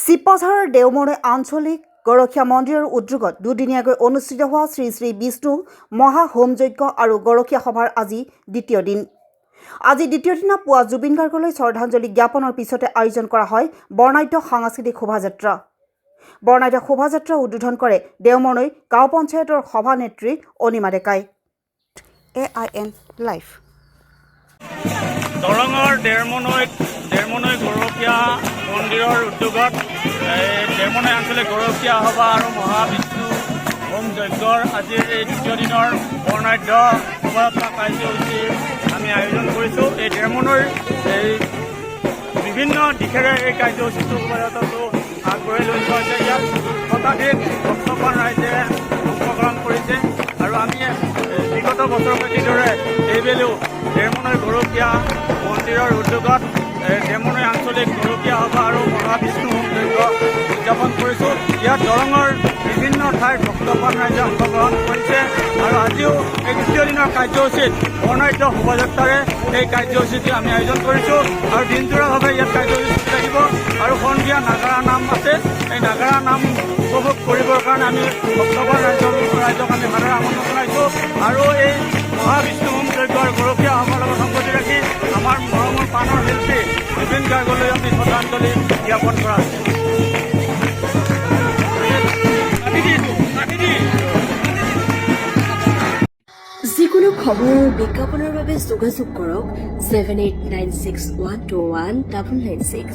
শিৱসাগৰৰ দেওমৰৈ আঞ্চলিক গৰখীয়া মন্দিৰৰ উদ্যোগত দুদিনীয়াকৈ অনুষ্ঠিত হোৱা শ্ৰী শ্ৰী বিষ্ণু মহা হোমযজ্ঞ আৰু গৰখীয়া সভাৰ আজি দ্বিতীয় দিন। আজি দ্বিতীয় দিনা পুৱা জুবিন গাৰ্গলৈ শ্ৰদ্ধাঞ্জলি জ্ঞাপনৰ পিছতে আয়োজন কৰা হয় বৰ্ণাঢ্য সাংস্কৃতিক শোভাযাত্ৰা। বৰ্ণাঢ্য শোভাযাত্ৰা উদ্বোধন কৰে দেওমৰৈ গাঁও পঞ্চায়তৰ সভানেত্ৰী অনিমা ডেকাই। AIN live. দৰঙৰ ডেৰমনৈ গৰখীয়া মন্দিৰৰ উদ্যোগত ডেৰমনৈ আঞ্চলিক গৰখীয়া সভা আৰু মহাবিষ্ণু হোম যজ্ঞৰ আজিৰ এই দ্বিতীয় দিনৰ বৰ্ণাঢ্য শোভাযাত্ৰা কাৰ্যসূচী আমি আয়োজন কৰিছোঁ। এই ডেৰমনৈৰ এই বিভিন্ন দিশেৰে এই কাৰ্যসূচীটো শোভাযাত্ৰাটো আগবঢ়াই লৈ যোৱা হৈছে। ইয়াত শতাধিক ভক্তগণ ৰাইজে অংশগ্ৰহণ কৰিছে আৰু আমি বিগত বছৰৰ যিদৰে এইবেলিও ডেৰমনৈ গৰখীয়া মন্দিৰৰ উদ্যোগত ডেৰমনৈ আঞ্চলিক গৰখীয়া সভা আৰু মহাবিষ্ণু হোম যজ্ঞ উদযাপন কৰিছোঁ। ইয়াত দৰঙৰ বিভিন্ন ঠাইৰ ভক্তগণ ৰাইজে অংশগ্ৰহণ কৰিছে আৰু আজিও এই দ্বিতীয় দিনৰ কাৰ্যসূচীত বৰ্ণাঢ্য শোভাযাত্ৰাৰে এই কাৰ্যসূচীটো আমি আয়োজন কৰিছোঁ আৰু দিনজোৰাভাৱে ইয়াত কাৰ্যসূচী থাকিব আৰু সন্ধিয়া নাগাৰা নাম আছে। এই নাগাৰা নাম উপভোগ কৰিবৰ কাৰণে আমি ভক্তগণ ৰাইজক আমি সাদৰে আমন্ত্ৰণ জনাইছোঁ আৰু এই মহাবিষ্ণু হোম যজ্ঞৰ গৰখীয়া সভাৰ লগত সংগতি ৰাখি আমাৰ মৰমৰ প্ৰাণৰ শিল্পী জুবিন গাৰ্গলৈ আমি শ্ৰদ্ধাঞ্জলি জ্ঞাপন কৰা হৈছে। যিকোনো খবৰৰ বিজ্ঞাপনৰ বাবে যোগাযোগ কৰক 7896121996।